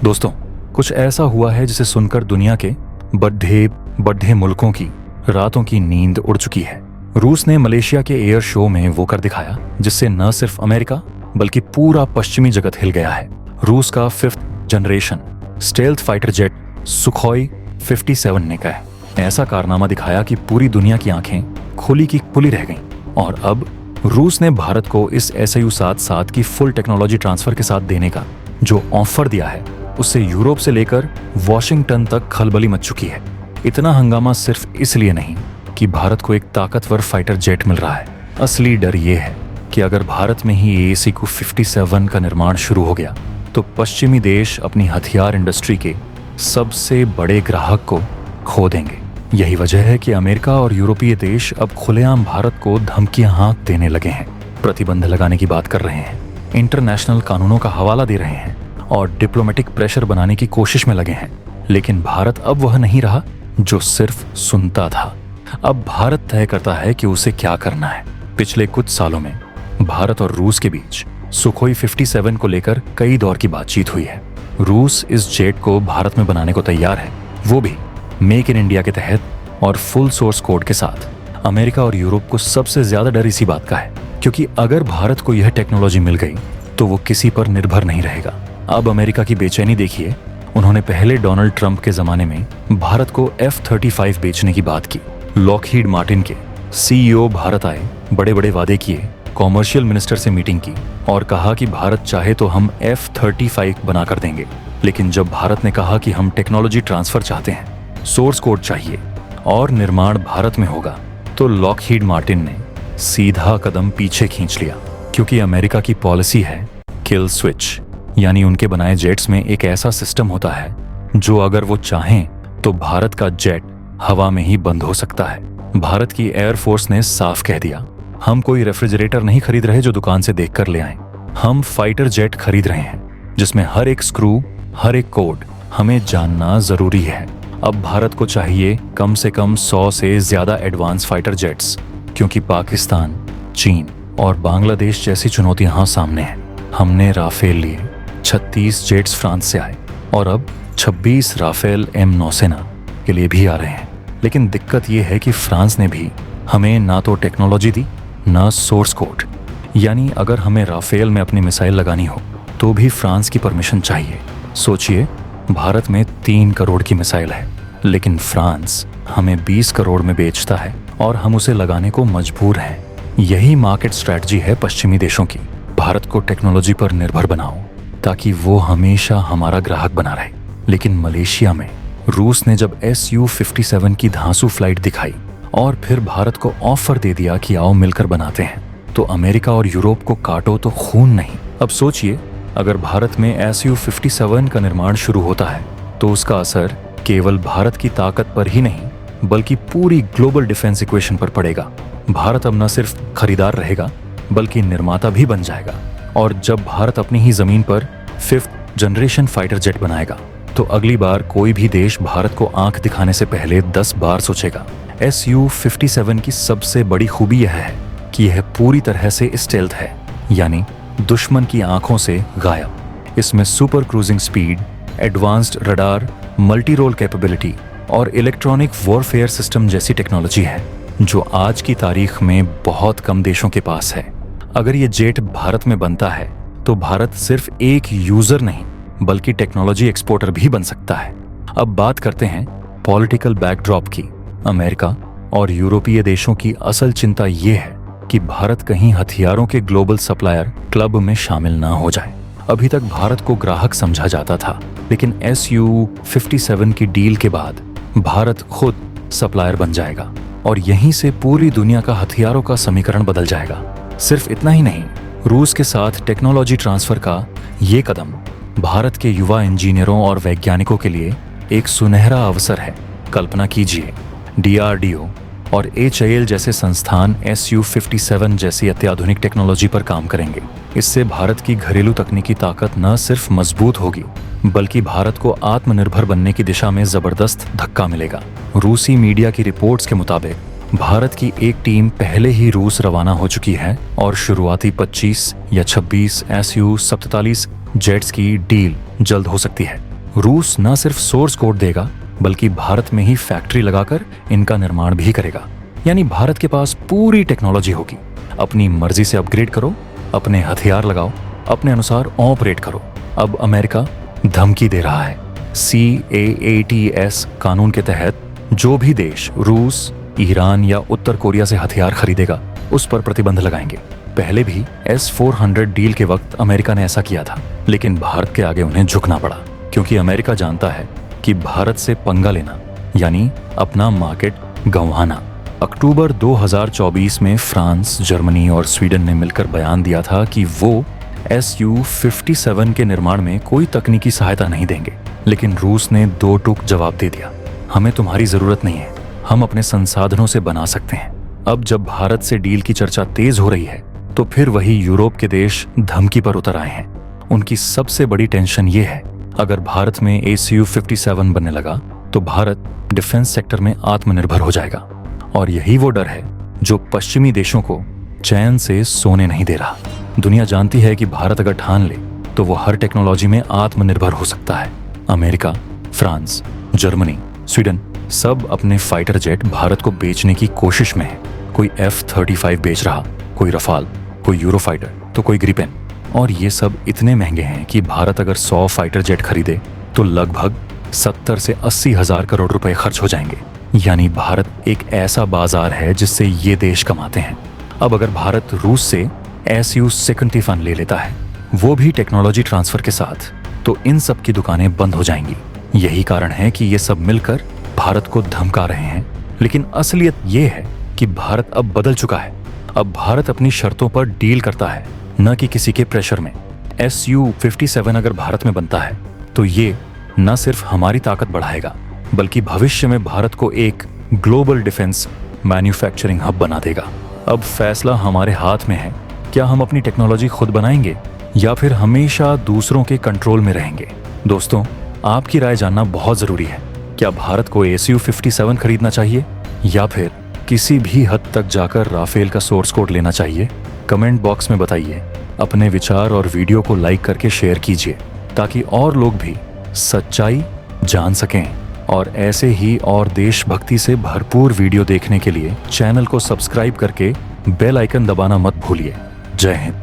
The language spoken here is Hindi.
दोस्तों, कुछ ऐसा हुआ है जिसे सुनकर दुनिया के बड़े बड़े मुल्कों की रातों की नींद उड़ चुकी है। रूस ने मलेशिया के एयर शो में वो कर दिखाया जिससे न सिर्फ अमेरिका बल्कि पूरा पश्चिमी जगत हिल गया है। रूस का 5th generation stealth fighter jet Sukhoi 57 ने कहा ऐसा कारनामा दिखाया कि पूरी दुनिया की आंखें खुली की खुली रह गईं। और अब रूस ने भारत को इस SU-77 की फुल टेक्नोलॉजी ट्रांसफर के साथ देने का जो ऑफर दिया है, उससे यूरोप से लेकर वॉशिंगटन तक खलबली मच चुकी है। इतना हंगामा सिर्फ इसलिए नहीं कि भारत को एक ताकतवर फाइटर जेट मिल रहा है। असली डर ये है कि अगर भारत में ही AS57 का निर्माण शुरू हो गया तो पश्चिमी देश अपनी हथियार इंडस्ट्री के सबसे बड़े ग्राहक को खो देंगे। यही वजह है कि अमेरिका और यूरोपीय देश अब खुलेआम भारत को धमकियां हाँक देने लगे हैं, प्रतिबंध लगाने की बात कर रहे हैं, इंटरनेशनल कानूनों का हवाला दे रहे हैं और डिप्लोमेटिक प्रेशर बनाने की कोशिश में लगे हैं। लेकिन भारत अब वह नहीं रहा जो सिर्फ सुनता था। अब भारत तय करता है कि उसे क्या करना है। पिछले कुछ सालों में भारत और रूस के बीच सुखोई 57 को लेकर कई दौर की बातचीत हुई है। रूस इस जेट को भारत में बनाने को तैयार है, वो भी मेक इन इंडिया के तहत और फुल सोर्स कोड के साथ। अमेरिका और यूरोप को सबसे ज्यादा डर इसी बात का है, क्योंकि अगर भारत को यह टेक्नोलॉजी मिल गई तो वो किसी पर निर्भर नहीं रहेगा। अब अमेरिका की बेचैनी देखिए। उन्होंने पहले डोनाल्ड ट्रंप के जमाने में भारत को F-35 बेचने की बात की। लॉकहीड मार्टिन के CEO भारत आए, बड़े बड़े वादे किए, कॉमर्शियल मिनिस्टर से मीटिंग की और कहा कि भारत चाहे तो हम F-35 बना कर देंगे। लेकिन जब भारत ने कहा कि हम टेक्नोलॉजी ट्रांसफर चाहते हैं, सोर्स कोड चाहिए और निर्माण भारत में होगा, तो लॉकहीड मार्टिन ने सीधा कदम पीछे खींच लिया। क्योंकि अमेरिका की पॉलिसी है किल स्विच, यानी उनके बनाए जेट्स में एक ऐसा सिस्टम होता है जो अगर वो चाहें तो भारत का जेट हवा में ही बंद हो सकता है। भारत की एयरफोर्स ने साफ कह दिया, हम कोई रेफ्रिजरेटर नहीं खरीद रहे जो दुकान से देखकर ले आएं। हम फाइटर जेट खरीद रहे हैं जिसमें हर एक स्क्रू, हर एक कोड हमें जानना जरूरी है। अब भारत को चाहिए कम से कम 100 से ज्यादा एडवांस फाइटर जेट्स, क्योंकि पाकिस्तान, चीन और बांग्लादेश जैसी चुनौतियां यहाँ सामने हैं। हमने राफेल लिए, 36 जेट्स फ्रांस से आए और अब 26 राफेल M नौसेना के लिए भी आ रहे हैं। लेकिन दिक्कत ये है कि फ्रांस ने भी हमें ना तो टेक्नोलॉजी दी, ना सोर्स कोड। यानी अगर हमें राफेल में अपनी मिसाइल लगानी हो तो भी फ्रांस की परमिशन चाहिए। सोचिए, भारत में 3 करोड़ की मिसाइल है, लेकिन फ्रांस हमें 20 करोड़ में बेचता है और हम उसे लगाने को मजबूर हैं। यही मार्केट स्ट्रैटेजी है पश्चिमी देशों की। भारत को टेक्नोलॉजी पर निर्भर बनाओ ताकि वो हमेशा हमारा ग्राहक बना रहे। लेकिन मलेशिया में रूस ने जब SU-57 की धांसू फ्लाइट दिखाई और फिर भारत को ऑफर दे दिया कि आओ मिलकर बनाते हैं, तो अमेरिका और यूरोप को काटो तो खून नहीं। अब सोचिए, अगर भारत में SU-57 का निर्माण शुरू होता है तो उसका असर केवल भारत की ताकत पर ही नहीं बल्कि पूरी ग्लोबल डिफेंस इक्वेशन पर पड़ेगा। भारत अब न सिर्फ खरीदार रहेगा बल्कि निर्माता भी बन जाएगा। और जब भारत अपनी ही जमीन पर 5th जनरेशन फाइटर जेट बनाएगा तो अगली बार कोई भी देश भारत को आंख दिखाने से पहले 10 बार सोचेगा। SU-57 की सबसे बड़ी खूबी यह है कि यह पूरी तरह से स्टेल्थ है, यानी दुश्मन की आंखों से गायब। इसमें super cruising speed, advanced radar, multi role capability और इलेक्ट्रॉनिक वॉरफेयर सिस्टम जैसी टेक्नोलॉजी है जो आज की तारीख में बहुत कम देशों के पास है। अगर ये जेट भारत में बनता है तो भारत सिर्फ एक यूजर नहीं बल्कि टेक्नोलॉजी एक्सपोर्टर भी बन सकता है। अब बात करते हैं पॉलिटिकल बैकड्रॉप की। अमेरिका और यूरोपीय देशों की असल चिंता ये है कि भारत कहीं हथियारों के ग्लोबल सप्लायर क्लब में शामिल ना हो जाए। अभी तक भारत को ग्राहक समझा जाता था, लेकिन SU-57 की डील के बाद भारत खुद सप्लायर बन जाएगा और यहीं से पूरी दुनिया का हथियारों का समीकरण बदल जाएगा। सिर्फ इतना ही नहीं, रूस के साथ टेक्नोलॉजी ट्रांसफर का ये कदम भारत के युवा इंजीनियरों और वैज्ञानिकों के लिए एक सुनहरा अवसर है। कल्पना कीजिए, DRDO और HAL जैसे संस्थान SU-57 जैसी अत्याधुनिक टेक्नोलॉजी पर काम करेंगे। इससे भारत की घरेलू तकनीकी ताकत न सिर्फ मजबूत होगी बल्कि भारत को आत्मनिर्भर बनने की दिशा में जबरदस्त धक्का मिलेगा। रूसी मीडिया की रिपोर्ट्स के मुताबिक भारत की एक टीम पहले ही रूस रवाना हो चुकी है और शुरुआती 25 या 26 SU-47 जेट्स की डील जल्द हो सकती है। रूस न सिर्फ सोर्स कोड देगा बल्कि भारत में ही फैक्ट्री लगाकर इनका निर्माण भी करेगा। यानी भारत के पास पूरी टेक्नोलॉजी होगी। अपनी मर्जी से अपग्रेड करो, अपने हथियार लगाओ, अपने अनुसार ऑपरेट करो। अब अमेरिका धमकी दे रहा है। CAATS कानून के तहत जो भी देश रूस, ईरान या उत्तर कोरिया से हथियार खरीदेगा उस पर प्रतिबंध लगाएंगे। पहले भी S-400 डील के वक्त अमेरिका ने ऐसा किया था, लेकिन भारत के आगे उन्हें झुकना पड़ा, क्योंकि अमेरिका जानता है कि भारत से पंगा लेना यानी अपना मार्केट गंवाना। अक्टूबर 2024 में फ्रांस, जर्मनी और स्वीडन ने मिलकर बयान दिया था कि वो Su-57 के निर्माण में कोई तकनीकी सहायता नहीं देंगे, लेकिन रूस ने दो टूक जवाब दे दिया, हमें तुम्हारी जरूरत नहीं है, हम अपने संसाधनों से बना सकते हैं। अब जब भारत से डील की चर्चा तेज हो रही है तो फिर वही यूरोप के देश धमकी पर उतर आए हैं। उनकी सबसे बड़ी टेंशन ये है, अगर भारत में Su-57 बनने लगा तो भारत डिफेंस सेक्टर में आत्मनिर्भर हो जाएगा। और यही वो डर है जो पश्चिमी देशों को चैन से सोने नहीं दे रहा। दुनिया जानती है कि भारत अगर ठान ले तो वो हर टेक्नोलॉजी में आत्मनिर्भर हो सकता है। अमेरिका, फ्रांस, जर्मनी, स्वीडन सब अपने फाइटर जेट भारत को बेचने की कोशिश में है। कोई F-35 बेच रहा, कोई रफाल, कोई यूरोफाइटर तो कोई ग्रिपेन। और ये सब इतने महंगे हैं कि भारत अगर 100 फाइटर जेट खरीदे तो लगभग 70 से 80 हजार करोड़ रुपए खर्च हो जाएंगे। यानी भारत एक ऐसा बाजार है जिससे ये देश कमाते हैं। अब अगर भारत रूस से Su-51 ले लेता है, वो भी टेक्नोलॉजी ट्रांसफर के साथ, तो इन सब की दुकानें बंद हो जाएंगी। यही कारण है कि ये सब मिलकर भारत को धमका रहे हैं। लेकिन असलियत ये है कि भारत अब बदल चुका है। अब भारत अपनी शर्तों पर डील करता है, न कि किसी के प्रेशर में। Su-57 अगर भारत में बनता है तो ये न सिर्फ हमारी ताकत बढ़ाएगा बल्कि भविष्य में भारत को एक ग्लोबल डिफेंस मैन्युफैक्चरिंग हब बना देगा। अब फैसला हमारे हाथ में है, क्या हम अपनी टेक्नोलॉजी खुद बनाएंगे या फिर हमेशा दूसरों के कंट्रोल में रहेंगे। दोस्तों, आपकी राय जानना बहुत जरूरी है। क्या भारत को Su-57 खरीदना चाहिए या फिर किसी भी हद तक जाकर राफेल का सोर्स कोड लेना चाहिए? कमेंट बॉक्स में बताइए। अपने विचार और वीडियो को लाइक करके शेयर कीजिए ताकि और लोग भी सच्चाई जान सकें। और ऐसे ही और देशभक्ति से भरपूर वीडियो देखने के लिए चैनल को सब्सक्राइब करके बेल आइकन दबाना मत भूलिए। जय हिंद।